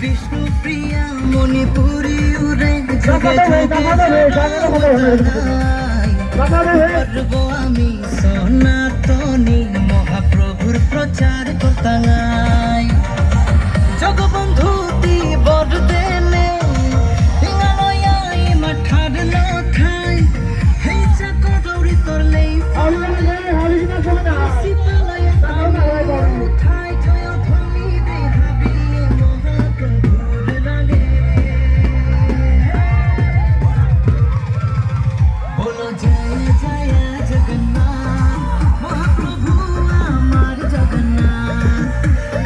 বিষ্ণু প্রিয়া মণিপুরী উরে আমি সনাতনী মহাপ্রভুর প্রচার করতাঙাই জগবন্ধু তি বরদেনে হিঙালয়াই মাঠার নথাই হেই চাকরি তরলেই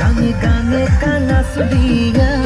Gaane gaane kana sudiya